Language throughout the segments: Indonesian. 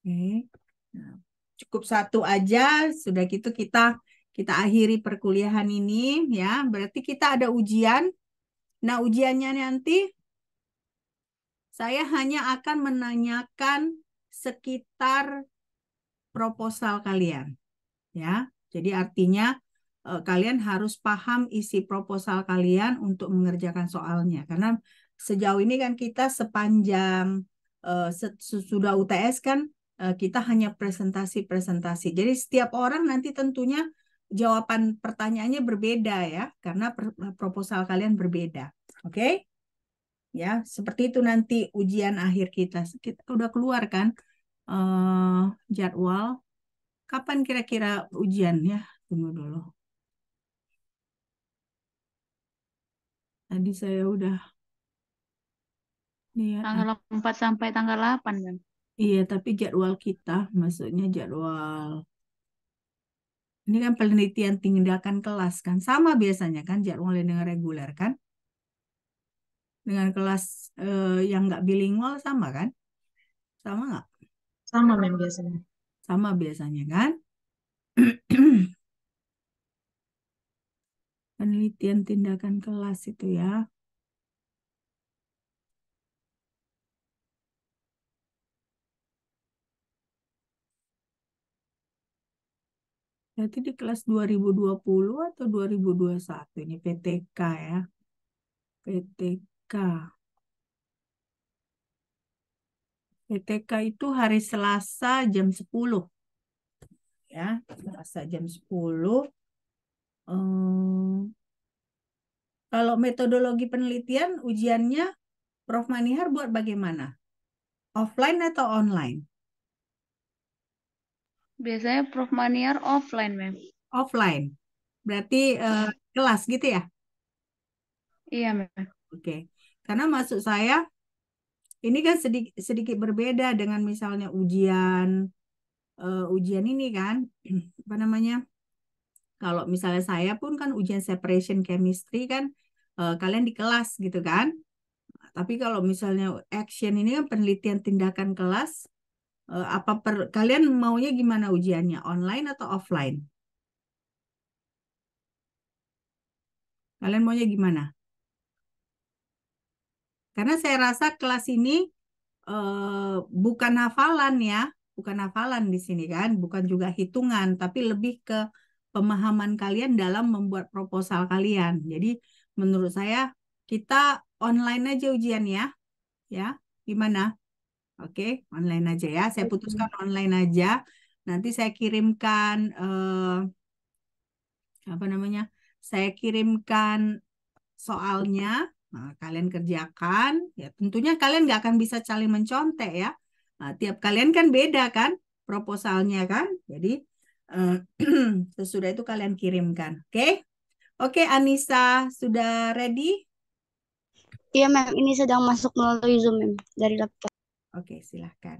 Oke. Nah, cukup satu aja, sudah gitu kita akhiri perkuliahan ini ya. Berarti kita ada ujian. Nah, ujiannya nanti saya hanya akan menanyakan sekitar proposal kalian ya. Jadi artinya kalian harus paham isi proposal kalian untuk mengerjakan soalnya. Karena sejauh ini kan kita sepanjang sesudah UTS kan kita hanya presentasi-presentasi. Jadi setiap orang nanti tentunya jawaban pertanyaannya berbeda ya, karena proposal kalian berbeda. Oke? Ya, seperti itu nanti ujian akhir kita. Kita udah keluar kan jadwal. Kapan kira-kira ujiannya? Tunggu dulu. Tadi saya udah lihat. Tanggal 4 sampai tanggal 8, Bang. Iya, tapi jadwal kita, maksudnya jadwal. Ini kan penelitian tindakan kelas kan. Sama biasanya kan jadwalnya dengan reguler kan. Dengan kelas yang nggak bilingual sama kan? Sama nggak? Sama Mem biasanya. Sama biasanya kan? Penelitian tindakan kelas itu ya. Berarti di kelas 2020 atau 2021 ini PTK ya. PTK. PTK itu hari Selasa jam 10 ya. Selasa jam 10. Kalau metodologi penelitian ujiannya Prof. Manihar buat bagaimana? Offline atau online? Biasanya Prof Maniar offline, Mem. Offline. Berarti kelas gitu ya? Iya, Mem. Oke. Karena maksud saya ini kan sedikit, sedikit berbeda dengan misalnya ujian ini kan apa namanya? Kalau misalnya saya pun kan ujian separation chemistry kan kalian di kelas gitu kan. Tapi kalau misalnya action ini kan penelitian tindakan kelas, kalian maunya gimana ujiannya? Online atau offline? Kalian maunya gimana? Karena saya rasa kelas ini bukan hafalan ya, bukan hafalan di sini kan, bukan juga hitungan, tapi lebih ke pemahaman kalian dalam membuat proposal kalian. Jadi menurut saya kita online aja ujian ya, ya, gimana? Oke, online aja ya. Saya putuskan online aja. Nanti saya kirimkan apa namanya? Saya kirimkan soalnya. Nah, kalian kerjakan. Ya, tentunya kalian nggak akan bisa saling mencontek ya. Nah, tiap kalian kan beda kan proposalnya kan. Jadi eh, sesudah itu kalian kirimkan. Oke? Oke, Anissa sudah ready? Iya, Mem. Ini sedang masuk melalui Zoom, Mem. Dari laptop. Oke, silahkan.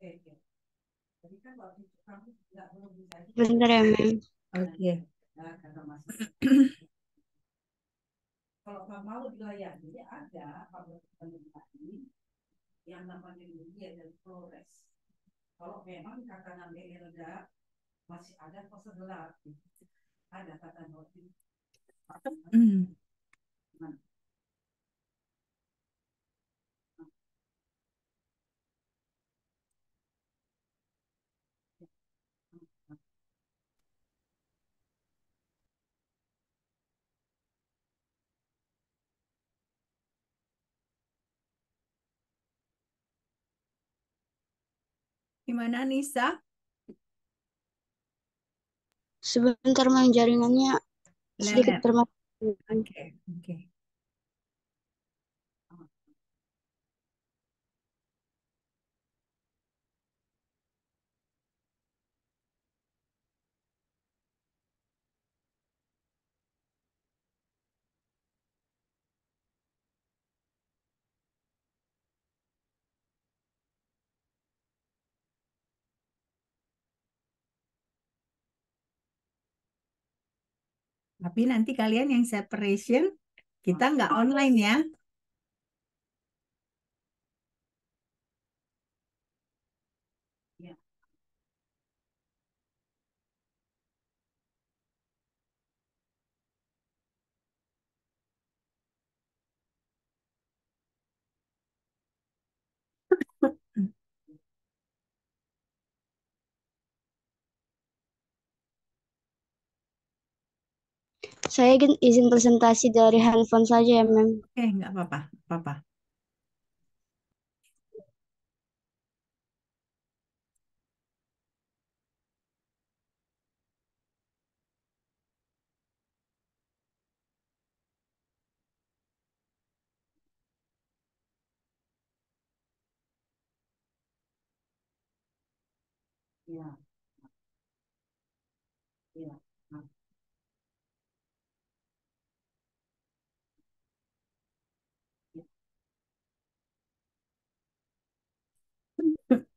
Oke, oke. Tadi kan waktu itu kamu nggak belum bisa. Bentar ya, Mem. Oke. Kalau nggak mau dilayani, jadi ada pabrik tadi yang namanya India dan Flores. Kalau memang katakan Elda masih ada pos gelap, ada kata Noti. Gimana Nisa? Sebentar, Mem. Jaringannya sedikit Lelet. bermasalah. Oke, oke. Tapi nanti kalian yang separation, kita nggak online ya. Saya izin presentasi dari handphone saja ya, Mem. Oke, nggak apa-apa, apa-apa. Ya, ya.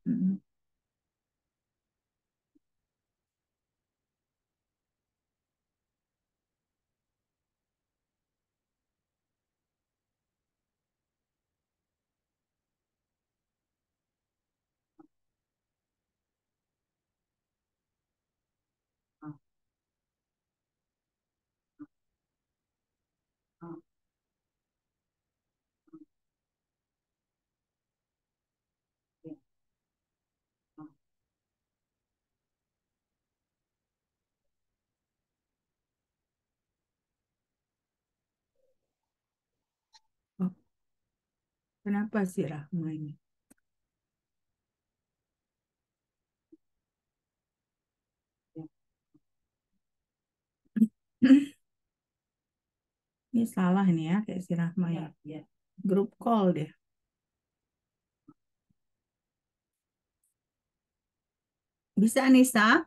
Mm. Oh, kenapa sih Rahma ini? Ini salah nih ya, kayak si Rahma ya. Grup call deh. Bisa Anissa?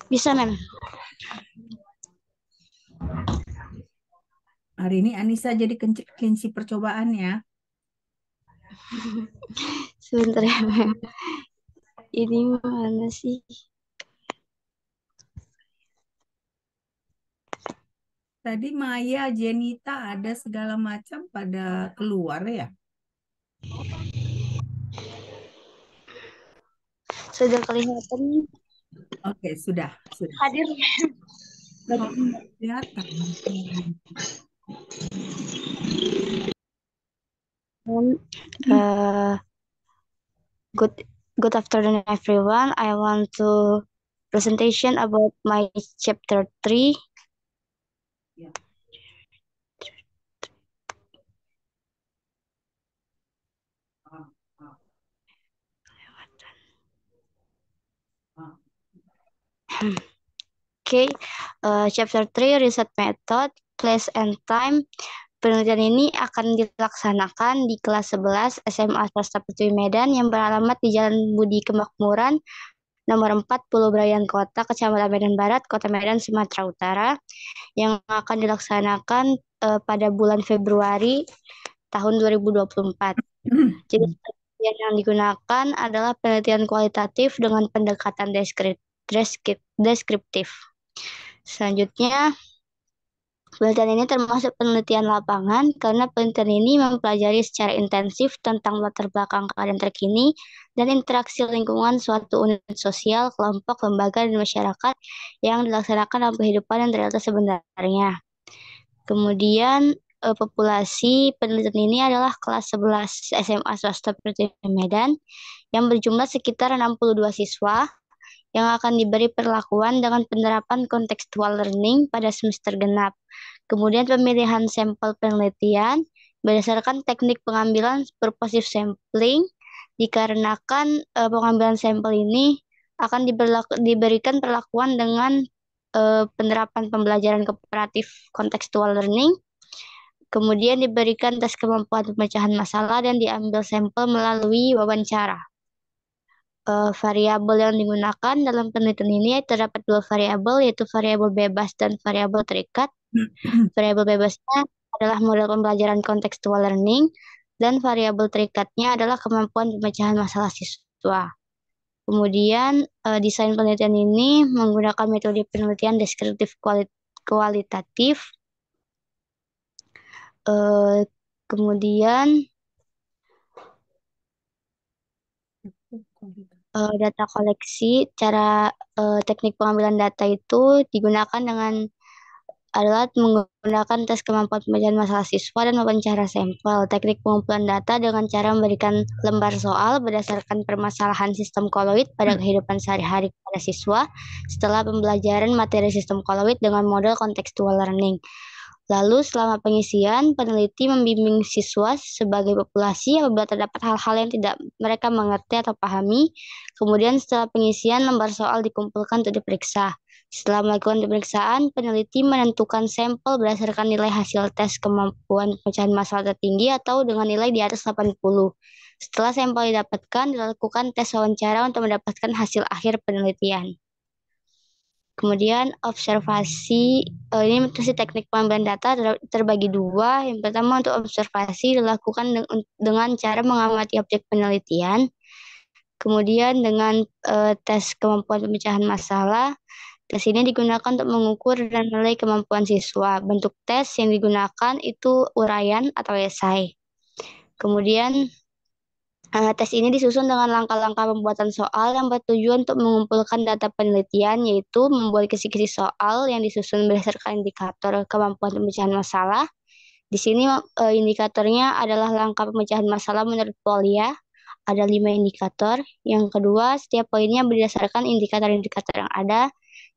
Bisa, Mem. Hari ini Anissa jadi kunci percobaan ya. Sebentar ya, Mem. Ini mana sih? Tadi Maya, Jenita ada segala macam pada keluar ya. Sudah kelihatan Oke, sudah. hadir. Tadi nggak kelihatan. Uh, good good afternoon, everyone. I want to presentation about my chapter 3. Okay, chapter 3 research method, place and time. Penelitian ini akan dilaksanakan di kelas 11 SMA Swasta Pertiwi Medan yang beralamat di Jalan Budi Kemakmuran nomor 4 Pulau Brayan Kota, Kecamatan Medan Barat, Kota Medan, Sumatera Utara, yang akan dilaksanakan pada bulan Februari tahun 2024. Jadi penelitian yang digunakan adalah penelitian kualitatif dengan pendekatan deskriptif. Selanjutnya, penelitian ini termasuk penelitian lapangan karena penelitian ini mempelajari secara intensif tentang latar belakang keadaan terkini dan interaksi lingkungan suatu unit sosial, kelompok, lembaga, dan masyarakat yang dilaksanakan dalam kehidupan dan realitas sebenarnya. Kemudian populasi penelitian ini adalah kelas 11 SMA Swasta Pertiwi Medan yang berjumlah sekitar 62 siswa yang akan diberi perlakuan dengan penerapan contextual learning pada semester genap. Kemudian pemilihan sampel penelitian berdasarkan teknik pengambilan purposive sampling dikarenakan pengambilan sampel ini akan diberikan perlakuan dengan penerapan pembelajaran kooperatif contextual learning. Kemudian diberikan tes kemampuan pemecahan masalah dan diambil sampel melalui wawancara. Variabel yang digunakan dalam penelitian ini terdapat dua variabel, yaitu variabel bebas dan variabel terikat. Variabel bebasnya adalah model pembelajaran contextual learning dan variabel terikatnya adalah kemampuan pemecahan masalah siswa. Kemudian desain penelitian ini menggunakan metode penelitian deskriptif kualitatif. Kemudian data koleksi, teknik pengambilan data itu digunakan adalah menggunakan tes kemampuan pembacaan masalah siswa dan wawancara sampel. Teknik pengumpulan data dengan cara memberikan lembar soal berdasarkan permasalahan sistem koloid pada kehidupan sehari-hari pada siswa setelah pembelajaran materi sistem koloid dengan model contextual learning. Lalu selama pengisian, peneliti membimbing siswa sebagai populasi apabila terdapat hal-hal yang tidak mereka mengerti atau pahami. Kemudian setelah pengisian, lembar soal dikumpulkan untuk diperiksa. Setelah melakukan pemeriksaan, peneliti menentukan sampel berdasarkan nilai hasil tes kemampuan pemecahan masalah tertinggi atau dengan nilai di atas 80. Setelah sampel didapatkan, dilakukan tes wawancara untuk mendapatkan hasil akhir penelitian. Kemudian observasi, ini masih teknik pengambilan data terbagi dua. Yang pertama untuk observasi dilakukan dengan cara mengamati objek penelitian. Kemudian dengan tes kemampuan pemecahan masalah. Tes ini digunakan untuk mengukur dan menilai kemampuan siswa. Bentuk tes yang digunakan itu uraian atau esai. Kemudian tes ini disusun dengan langkah-langkah pembuatan soal yang bertujuan untuk mengumpulkan data penelitian, yaitu membuat kisi-kisi soal yang disusun berdasarkan indikator kemampuan pemecahan masalah. Di sini indikatornya adalah langkah pemecahan masalah menurut Polya. Ada 5 indikator. Yang kedua, setiap poinnya berdasarkan indikator-indikator yang ada.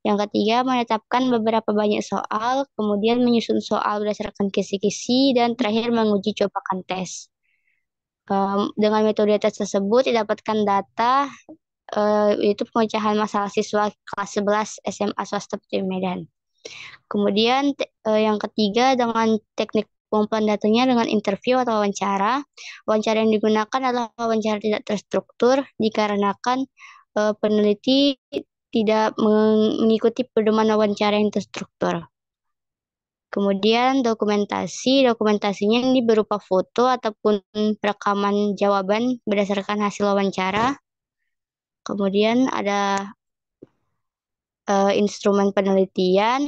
Yang ketiga, menetapkan beberapa banyak soal, kemudian menyusun soal berdasarkan kisi-kisi, dan terakhir menguji cobakan tes. Dengan metode tes tersebut didapatkan data yaitu pemecahan masalah siswa kelas 11 SMA swasta Putri Medan. Kemudian yang ketiga dengan teknik pengumpulan datanya dengan interview atau wawancara. Wawancara yang digunakan adalah wawancara tidak terstruktur dikarenakan peneliti tidak mengikuti pedoman wawancara yang terstruktur. Kemudian dokumentasinya ini berupa foto ataupun rekaman jawaban berdasarkan hasil wawancara. Kemudian ada instrumen penelitian.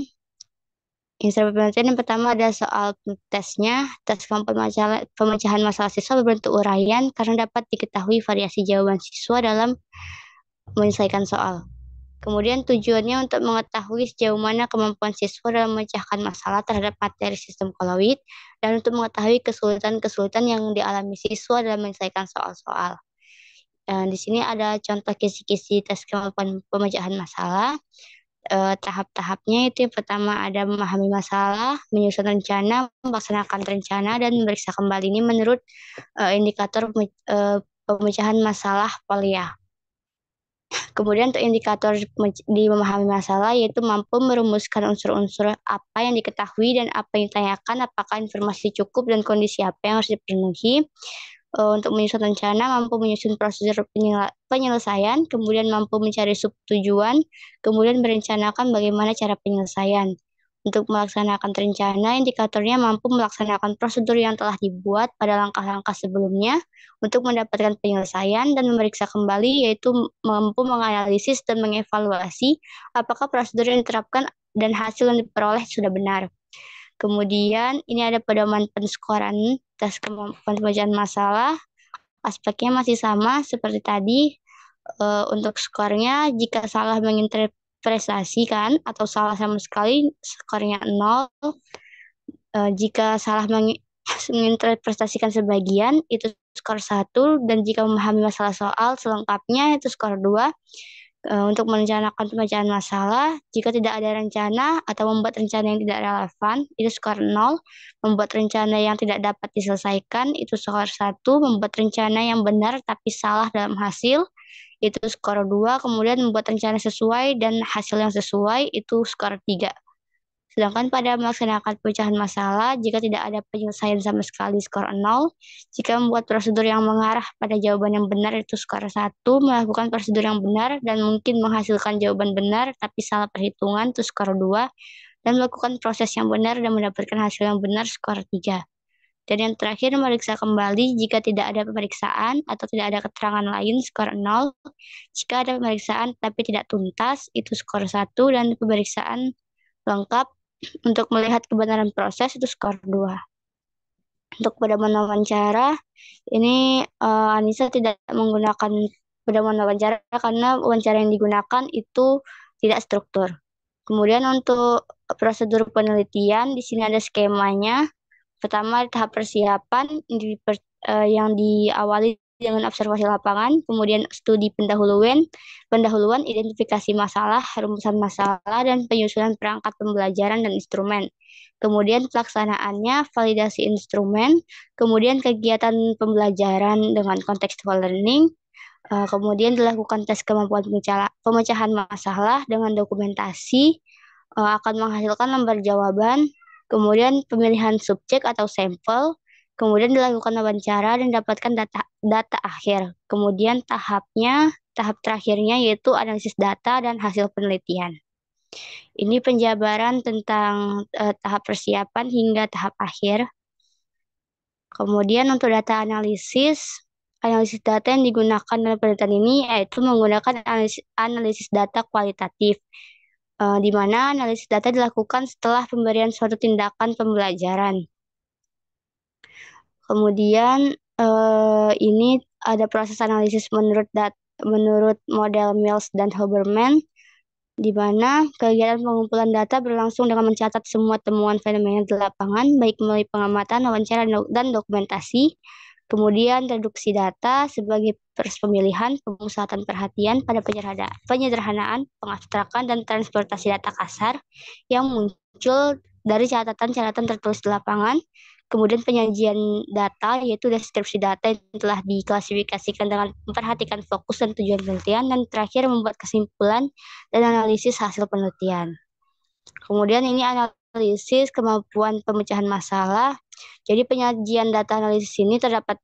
Instrumen penelitian yang pertama ada soal tesnya, tes pemecahan masalah siswa berbentuk uraian karena dapat diketahui variasi jawaban siswa dalam menyelesaikan soal. Kemudian tujuannya untuk mengetahui sejauh mana kemampuan siswa dalam memecahkan masalah terhadap materi sistem koloid dan untuk mengetahui kesulitan-kesulitan yang dialami siswa dalam menyelesaikan soal-soal. Di sini ada contoh kisi-kisi tes kemampuan pemecahan masalah. Tahap-tahapnya itu yang pertama ada memahami masalah, menyusun rencana, melaksanakan rencana, dan memeriksa kembali ini menurut indikator pemecahan masalah Polya. Kemudian untuk indikator di memahami masalah yaitu mampu merumuskan unsur-unsur apa yang diketahui dan apa yang ditanyakan, apakah informasi cukup dan kondisi apa yang harus dipenuhi. Untuk menyusun rencana, mampu menyusun prosedur penyelesaian, kemudian mampu mencari subtujuan, kemudian merencanakan bagaimana cara penyelesaian. Untuk melaksanakan rencana, indikatornya mampu melaksanakan prosedur yang telah dibuat pada langkah-langkah sebelumnya untuk mendapatkan penyelesaian dan memeriksa kembali, yaitu mampu menganalisis dan mengevaluasi apakah prosedur yang diterapkan dan hasil yang diperoleh sudah benar. Kemudian ini ada pedoman penskoran tes kemampuan pembacaan masalah. Aspeknya masih sama seperti tadi. Untuk skornya, jika salah menginterpretasikan atau salah sama sekali, skornya 0. Jika salah menginterpretasikan sebagian, itu skor 1. Dan jika memahami masalah soal selengkapnya, itu skor 2. Untuk merencanakan pemecahan masalah, jika tidak ada rencana atau membuat rencana yang tidak relevan, itu skor 0. Membuat rencana yang tidak dapat diselesaikan, itu skor 1. Membuat rencana yang benar tapi salah dalam hasil, itu skor 2. Kemudian membuat rencana sesuai dan hasil yang sesuai, itu skor 3. Sedangkan pada melaksanakan pemecahan masalah, jika tidak ada penyelesaian sama sekali, skor 0. Jika membuat prosedur yang mengarah pada jawaban yang benar, itu skor 1. Melakukan prosedur yang benar dan mungkin menghasilkan jawaban benar, tapi salah perhitungan, itu skor 2. Dan melakukan proses yang benar dan mendapatkan hasil yang benar, skor 3. Dan yang terakhir, memeriksa kembali jika tidak ada pemeriksaan atau tidak ada keterangan lain, skor 0. Jika ada pemeriksaan tapi tidak tuntas, itu skor 1. Dan pemeriksaan lengkap untuk melihat kebenaran proses, itu skor 2. Untuk pedoman wawancara, ini Anissa tidak menggunakan pedoman wawancara karena wawancara yang digunakan itu tidak struktur. Kemudian untuk prosedur penelitian, di sini ada skemanya. Pertama, tahap persiapan yang diawali dengan observasi lapangan, kemudian studi pendahuluan, identifikasi masalah, rumusan masalah, dan penyusunan perangkat pembelajaran dan instrumen. Kemudian pelaksanaannya, validasi instrumen, kemudian kegiatan pembelajaran dengan contextual learning, kemudian dilakukan tes kemampuan pemecahan masalah dengan dokumentasi, akan menghasilkan lembar jawaban, kemudian pemilihan subjek atau sampel, kemudian dilakukan wawancara dan dapatkan data akhir. Kemudian tahap terakhirnya yaitu analisis data dan hasil penelitian. Ini penjabaran tentang tahap persiapan hingga tahap akhir. Kemudian untuk data analisis data yang digunakan dalam penelitian ini yaitu menggunakan analisis data kualitatif, di mana analisis data dilakukan setelah pemberian suatu tindakan pembelajaran. Kemudian ini ada proses analisis menurut model Mills dan Hoberman, di mana kegiatan pengumpulan data berlangsung dengan mencatat semua temuan fenomena di lapangan, baik melalui pengamatan, wawancara, dan dokumentasi. Kemudian reduksi data sebagai pemilihan, pemusatan perhatian pada penyederhanaan, pengabstrakan, dan transportasi data kasar yang muncul dari catatan-catatan tertulis di lapangan. Kemudian penyajian data, yaitu deskripsi data yang telah diklasifikasikan dengan memperhatikan fokus dan tujuan penelitian. Dan terakhir, membuat kesimpulan dan analisis hasil penelitian. Kemudian ini analisis kemampuan pemecahan masalah. Jadi penyajian data analisis ini terdapat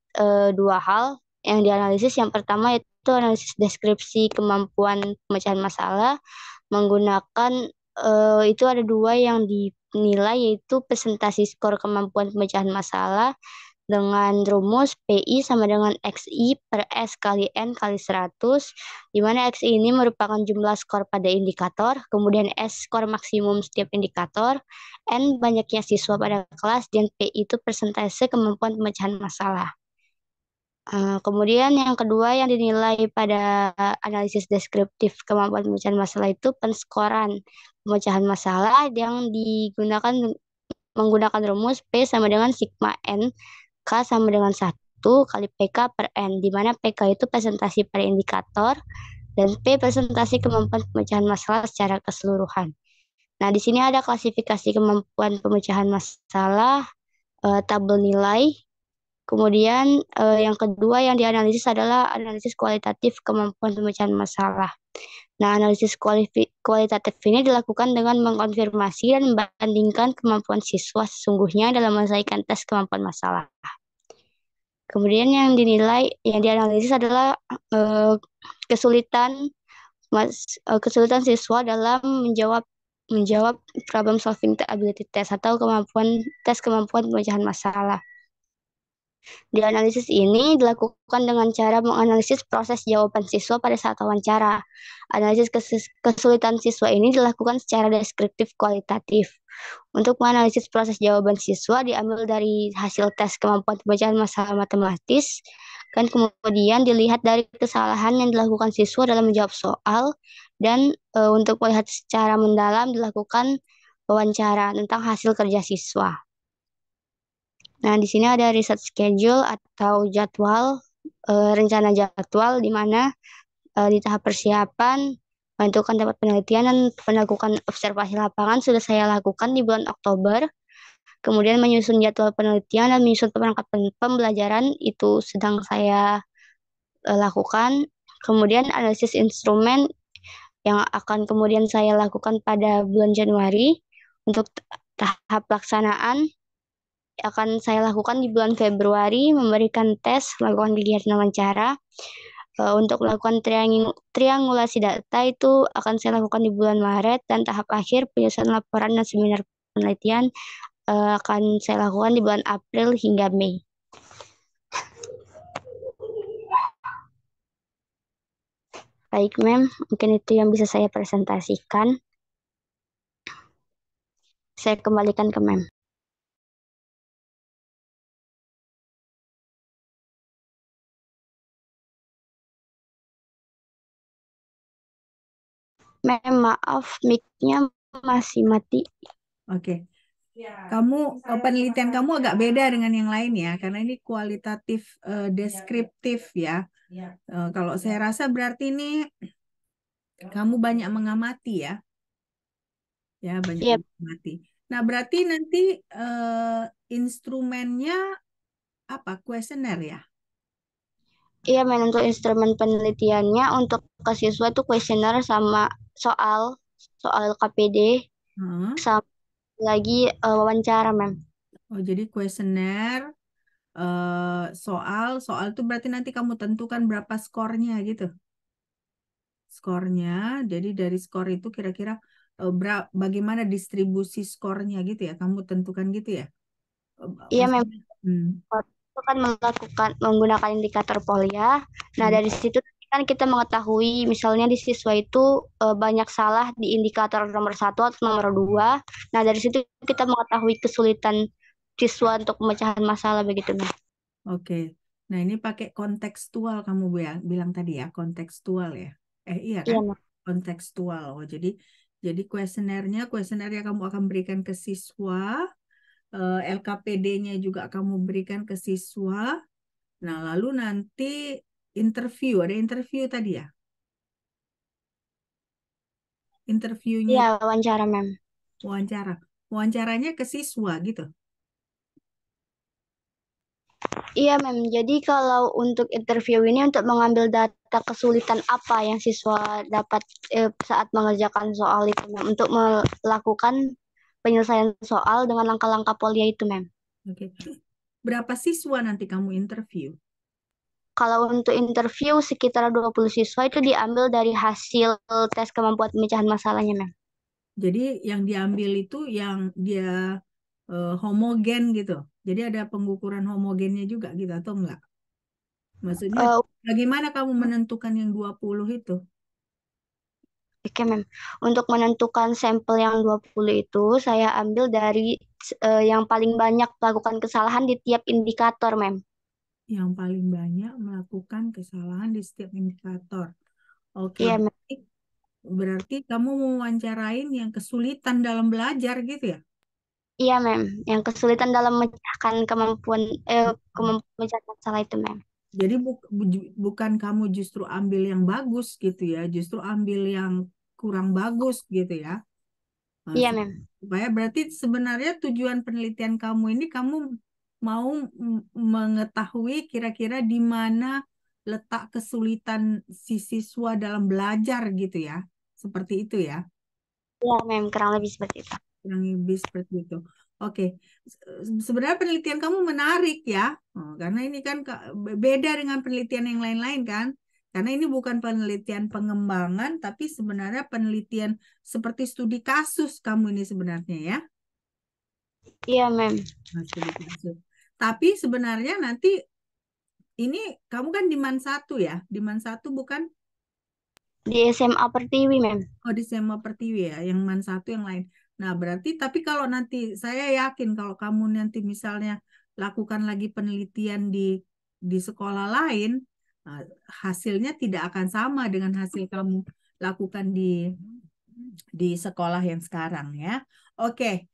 dua hal yang dianalisis. Yang pertama yaitu analisis deskripsi kemampuan pemecahan masalah menggunakan itu ada dua yang dinilai, yaitu presentasi skor kemampuan pemecahan masalah dengan rumus PI sama dengan XI per S kali N kali 100, di mana XI ini merupakan jumlah skor pada indikator, kemudian S skor maksimum setiap indikator, N banyaknya siswa pada kelas, dan PI itu persentase kemampuan pemecahan masalah. Kemudian yang kedua yang dinilai pada analisis deskriptif kemampuan pemecahan masalah itu penskoran pemecahan masalah yang menggunakan rumus P sama dengan sigma N, K sama dengan 1 kali PK per N, di mana PK itu presentasi pada indikator dan P presentasi kemampuan pemecahan masalah secara keseluruhan. Nah, di sini ada klasifikasi kemampuan pemecahan masalah, tabel nilai. Kemudian yang kedua yang dianalisis adalah analisis kualitatif kemampuan pemecahan masalah. Nah, analisis kualitatif ini dilakukan dengan mengkonfirmasi dan membandingkan kemampuan siswa sesungguhnya dalam menyelesaikan tes kemampuan masalah. Kemudian yang dianalisis adalah kesulitan siswa dalam menjawab problem solving ability test atau tes kemampuan pemecahan masalah. Di analisis ini dilakukan dengan cara menganalisis proses jawaban siswa pada saat wawancara. Analisis kesulitan siswa ini dilakukan secara deskriptif kualitatif. Untuk menganalisis proses jawaban siswa diambil dari hasil tes kemampuan pemecahan masalah matematis, kan kemudian dilihat dari kesalahan yang dilakukan siswa dalam menjawab soal, dan untuk melihat secara mendalam dilakukan wawancara tentang hasil kerja siswa. Nah, di sini ada research schedule atau jadwal, rencana jadwal, di mana di tahap persiapan, menentukan tempat penelitian dan melakukan observasi lapangan sudah saya lakukan di bulan Oktober. Kemudian menyusun jadwal penelitian dan menyusun perangkat pembelajaran itu sedang saya lakukan. Kemudian analisis instrumen yang akan kemudian saya lakukan pada bulan Januari. Untuk tahap pelaksanaan akan saya lakukan di bulan Februari, memberikan tes, melakukan kegiatan wawancara. Untuk melakukan triangulasi data itu akan saya lakukan di bulan Maret, dan tahap akhir penyusunan laporan dan seminar penelitian akan saya lakukan di bulan April hingga Mei. Baik, Mem, mungkin itu yang bisa saya presentasikan. Saya kembalikan ke Mem. Mem, maaf, mic-nya masih mati. Oke. Penelitian kamu agak beda dengan yang lain ya, karena ini kualitatif deskriptif ya. Kalau saya rasa berarti ini kamu banyak mengamati ya. Ya, banyak Iya, mengamati. Nah, berarti nanti instrumennya apa? Kuesioner ya? iya, Mem, untuk instrumen penelitiannya untuk ke siswa itu kuesioner sama soal KPD, Heeh. sama lagi wawancara, Mem. Oh, jadi kuesioner, soal itu berarti nanti kamu tentukan berapa skornya gitu. Skornya, jadi dari skor itu kira-kira bagaimana distribusi skornya gitu ya? Kamu tentukan gitu ya? Iya, Mem. Maksudnya, Itu kan menggunakan indikator Polya. Nah, hmm. dari situ kan kita mengetahui misalnya di siswa itu banyak salah di indikator nomor 1 atau nomor 2. Nah, dari situ kita mengetahui kesulitan siswa untuk pemecahan masalah begitu, Mem. Oke. Nah, ini pakai kontekstual kamu bilang tadi ya, kontekstual ya. Iya Iya, kan? Mem. Kontekstual. Oh, jadi kuesioner kamu akan berikan ke siswa, LKPD-nya juga kamu berikan ke siswa. Nah, lalu nanti ada interview tadi ya? Interviewnya, Iya, wawancara, Mem. wawancara. Wawancaranya ke siswa gitu. Iya, Mem. Jadi kalau untuk interview ini untuk mengambil data kesulitan apa yang siswa dapat saat mengerjakan soal itu, Mem. Untuk melakukan penyelesaian soal dengan langkah-langkah Polya itu, Mem. Oke. Berapa siswa nanti kamu interview? Kalau untuk interview sekitar 20 siswa itu diambil dari hasil tes kemampuan pemecahan masalahnya, Mem. Jadi yang diambil itu yang dia homogen gitu. Jadi ada pengukuran homogennya juga gitu atau enggak? Maksudnya Eh, bagaimana kamu menentukan yang 20 itu? Oke, Mem. Untuk menentukan sampel yang 20 itu, saya ambil dari yang paling banyak melakukan kesalahan di tiap indikator, Mem. Yang paling banyak melakukan kesalahan di setiap indikator. Oke, Iya, Mem. berarti kamu mewawancarain yang kesulitan dalam belajar gitu ya? Iya, Mem. Yang kesulitan dalam memecahkan kemampuan memecahkan masalah itu, Mem. Jadi bukan kamu justru ambil yang bagus gitu ya, justru ambil yang kurang bagus gitu ya. Nah, Iya, Mem. supaya berarti sebenarnya tujuan penelitian kamu ini kamu mau mengetahui kira-kira di mana letak kesulitan si siswa dalam belajar gitu ya. Seperti itu ya. Iya, Mem. Kurang lebih seperti itu. Kurang lebih seperti itu. Oke, sebenarnya penelitian kamu menarik ya, karena ini kan beda dengan penelitian yang lain-lain kan, karena ini bukan penelitian pengembangan, tapi sebenarnya penelitian seperti studi kasus kamu ini sebenarnya ya. Iya, Mem. Nah, studi kasus. Tapi sebenarnya nanti ini kamu kan di MAN 1 ya, di MAN 1 bukan? Di SMA Pertiwi, Mem. Oh, di SMA Pertiwi ya, yang MAN 1 yang lain. Nah, berarti tapi kalau nanti saya yakin kalau kamu nanti misalnya lakukan lagi penelitian di sekolah lain, nah, hasilnya tidak akan sama dengan hasil kamu lakukan di sekolah yang sekarang ya. Oke,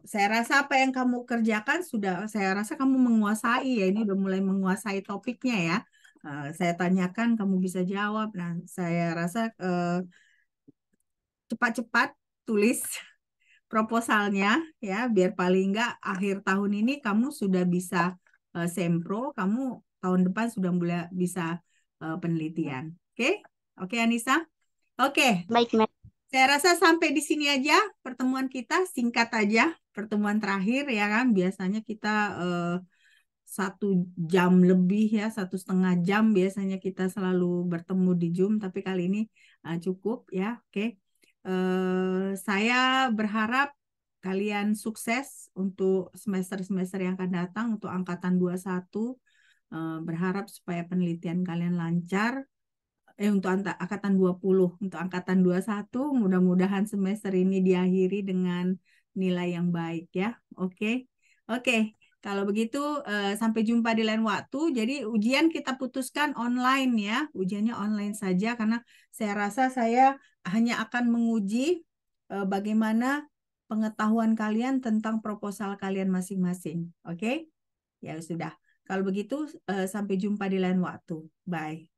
saya rasa apa yang kamu kerjakan sudah, saya rasa kamu menguasai ya, ini udah mulai menguasai topiknya ya. Saya tanyakan, kamu bisa jawab. Nah, saya rasa cepat-cepat tulis proposalnya ya biar paling enggak akhir tahun ini kamu sudah bisa sempro, kamu tahun depan sudah mulai bisa penelitian. Oke? Oke, Anissa. Oke, Baik, Mem. saya rasa sampai di sini aja pertemuan kita, singkat aja pertemuan terakhir ya kan. Biasanya kita 1 jam lebih ya, 1,5 jam biasanya kita selalu bertemu di Zoom, tapi kali ini cukup ya. Oke. Saya berharap kalian sukses untuk semester-semester yang akan datang untuk angkatan 21. Berharap supaya penelitian kalian lancar. Untuk angkatan 20, untuk angkatan 21 mudah-mudahan semester ini diakhiri dengan nilai yang baik ya. Oke. Oke. Kalau begitu sampai jumpa di lain waktu. Jadi ujian kita putuskan online ya. Ujiannya online saja karena saya rasa saya hanya akan menguji bagaimana pengetahuan kalian tentang proposal kalian masing-masing. Oke? Ya sudah. Kalau begitu sampai jumpa di lain waktu. Bye.